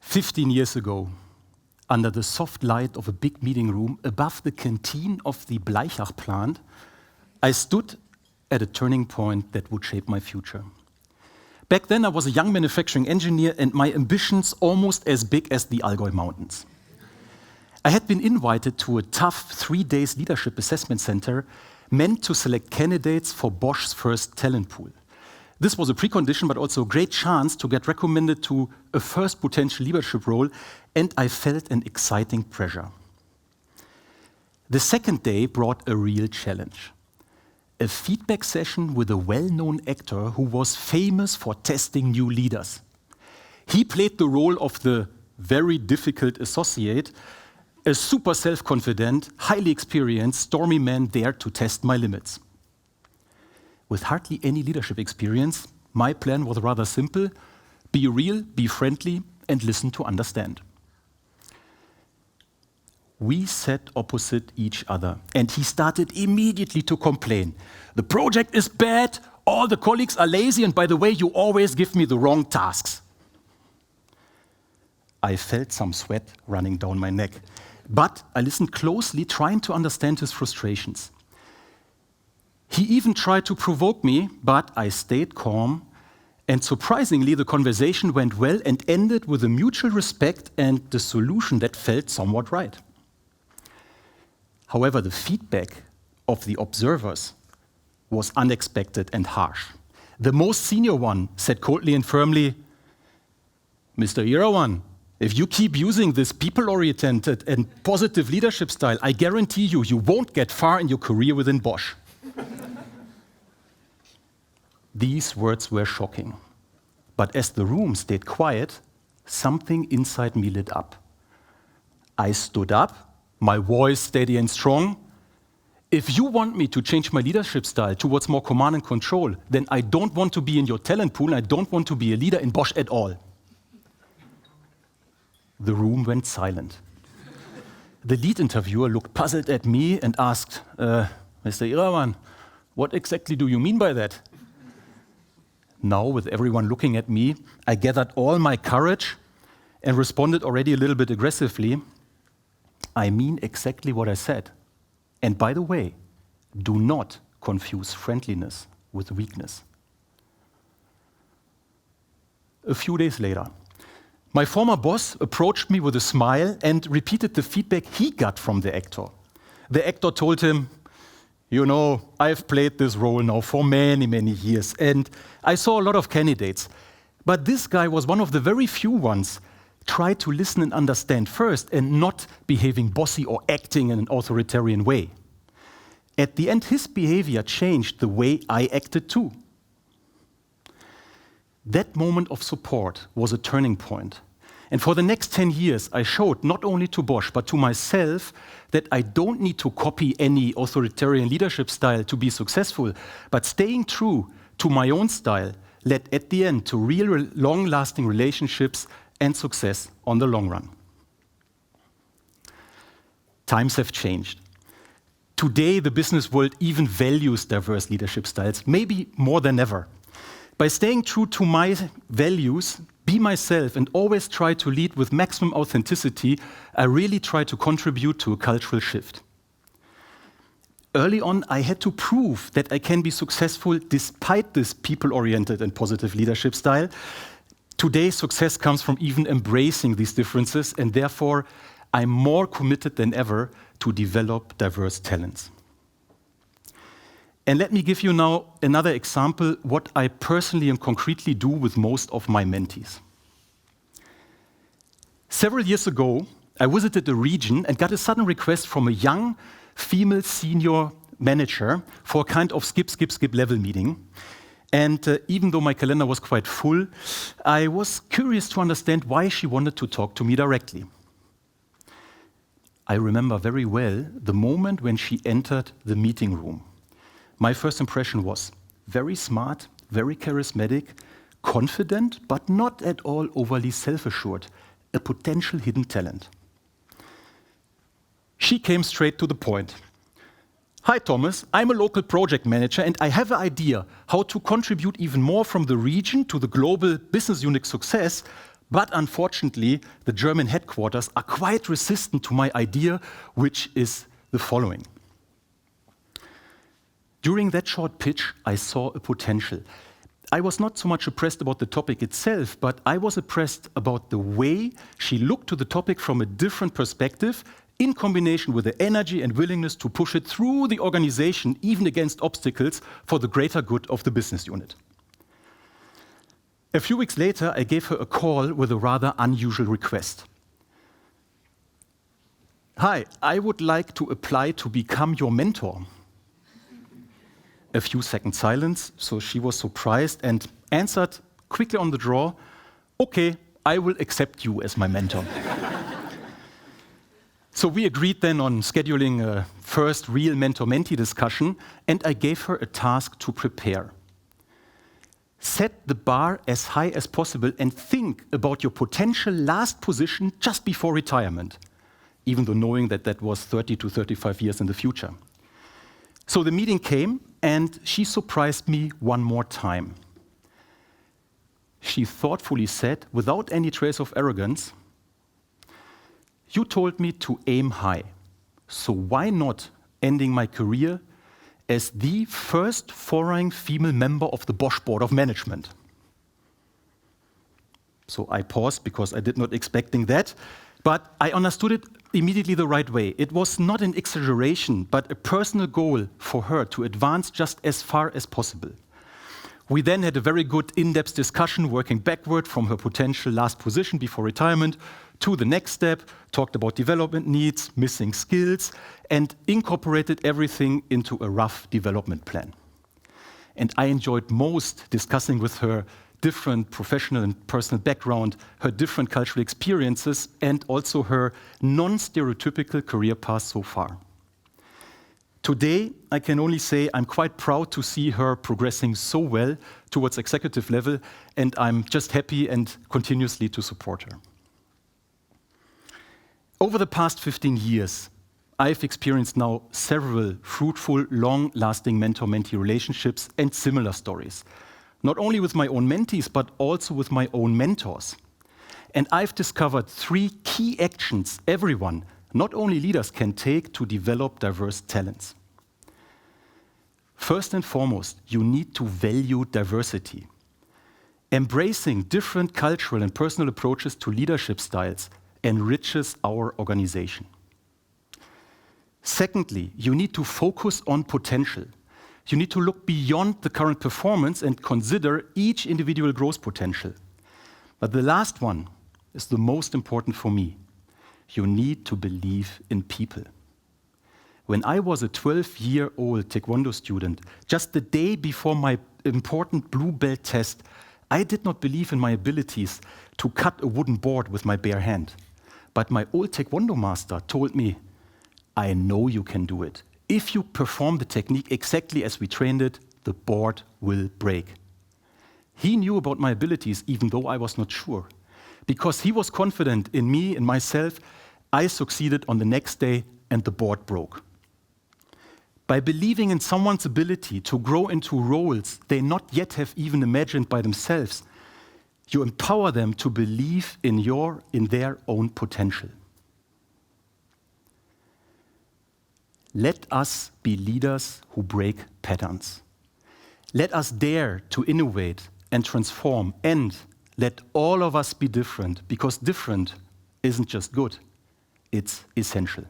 15 years ago, under the soft light of a big meeting room above the canteen of the Bleichach plant, I stood at a turning point that would shape my future. Back then, I was a young manufacturing engineer and my ambitions almost as big as the Allgäu Mountains. I had been invited to a tough 3-day leadership assessment center meant to select candidates for Bosch's first talent pool. This was a precondition, but also a great chance to get recommended to a first potential leadership role, and I felt an exciting pressure. The second day brought a real challenge. A feedback session with a well-known actor who was famous for testing new leaders. He played the role of the very difficult associate, a super self-confident, highly experienced, stormy man there to test my limits. With hardly any leadership experience, my plan was rather simple: be real, be friendly, and listen to understand. We sat opposite each other, and he started immediately to complain. The project is bad, all the colleagues are lazy, and by the way, you always give me the wrong tasks. I felt some sweat running down my neck, but I listened closely, trying to understand his frustrations. He even tried to provoke me, but I stayed calm, and surprisingly, the conversation went well and ended with a mutual respect and the solution that felt somewhat right. However, the feedback of the observers was unexpected and harsh. The most senior one said coldly and firmly, "Mr. Irawan, if you keep using this people-oriented and positive leadership style, I guarantee you won't get far in your career within Bosch." These words were shocking. But as the room stayed quiet, something inside me lit up. I stood up, my voice steady and strong. If you want me to change my leadership style towards more command and control, then I don't want to be in your talent pool, and I don't want to be a leader in Bosch at all. The room went silent. The lead interviewer looked puzzled at me and asked, "Mr. Irawan, what exactly do you mean by that?" Now, with everyone looking at me, I gathered all my courage and responded already a little bit aggressively. "I mean exactly what I said. And by the way, do not confuse friendliness with weakness." A few days later, my former boss approached me with a smile and repeated the feedback he got from the actor. The actor told him, "You know, I've played this role now for many, many years, and I saw a lot of candidates. But this guy was one of the very few ones tried to listen and understand first and not behaving bossy or acting in an authoritarian way. At the end, his behavior changed the way I acted too." That moment of support was a turning point. And for the next 10 years, I showed not only to Bosch, but to myself that I don't need to copy any authoritarian leadership style to be successful, but staying true to my own style led at the end to real long-lasting relationships and success on the long run. Times have changed. Today, the business world even values diverse leadership styles, maybe more than ever. By staying true to my values, be myself, and always try to lead with maximum authenticity, I really try to contribute to a cultural shift. Early on, I had to prove that I can be successful despite this people-oriented and positive leadership style. Today, success comes from even embracing these differences, and therefore, I'm more committed than ever to develop diverse talents. And let me give you now another example what I personally and concretely do with most of my mentees. Several years ago, I visited a region and got a sudden request from a young female senior manager for a kind of skip level meeting. And even though my calendar was quite full, I was curious to understand why she wanted to talk to me directly. I remember very well the moment when she entered the meeting room. My first impression was very smart, very charismatic, confident, but not at all overly self-assured, a potential hidden talent. She came straight to the point. "Hi, Thomas, I'm a local project manager and I have an idea how to contribute even more from the region to the global business unit success, But unfortunately, the German headquarters are quite resistant to my idea, which is the following. During that short pitch, I saw a potential. I was not so much impressed about the topic itself, but I was impressed about the way she looked to the topic from a different perspective, in combination with the energy and willingness to push it through the organization, even against obstacles, for the greater good of the business unit. A few weeks later, I gave her a call with a rather unusual request. Hi, I would like to apply to become your mentor. A few seconds silence, so she was surprised and answered quickly on the draw, okay, I will accept you as my mentor. So we agreed then on scheduling a first real mentor-mentee discussion, and I gave her a task to prepare. Set the bar as high as possible and think about your potential last position just before retirement, even though knowing that that was 30 to 35 years in the future. So the meeting came, and she surprised me one more time. She thoughtfully said, without any trace of arrogance, you told me to aim high, so why not ending my career as the first foreign female member of the Bosch Board of Management? So I paused because I did not expecting that, but I understood it immediately the right way. It was not an exaggeration, but a personal goal for her to advance just as far as possible. We then had a very good in-depth discussion working backward from her potential last position before retirement to the next step, talked about development needs, missing skills, and incorporated everything into a rough development plan. And I enjoyed most discussing with her different professional and personal background, her different cultural experiences, and also her non-stereotypical career path so far. Today, I can only say I'm quite proud to see her progressing so well towards executive level, and I'm just happy and continuously to support her. Over the past 15 years, I've experienced now several fruitful, long-lasting mentor-mentee relationships and similar stories, not only with my own mentees, but also with my own mentors. And I've discovered 3 key actions everyone, not only leaders, can take to develop diverse talents. First and foremost, you need to value diversity. Embracing different cultural and personal approaches to leadership styles enriches our organization. Secondly, you need to focus on potential. You need to look beyond the current performance and consider each individual growth potential. But the last one is the most important for me. You need to believe in people. When I was a 12-year-old Taekwondo student, just the day before my important blue belt test, I did not believe in my abilities to cut a wooden board with my bare hand. But my old Taekwondo master told me, I know you can do it. If you perform the technique exactly as we trained it, the board will break. He knew about my abilities, even though I was not sure. Because he was confident in me and myself, I succeeded on the next day and the board broke. By believing in someone's ability to grow into roles they not yet have even imagined by themselves, you empower them to believe in their own potential. Let us be leaders who break patterns. Let us dare to innovate and transform, and let all of us be different, because different isn't just good, it's essential.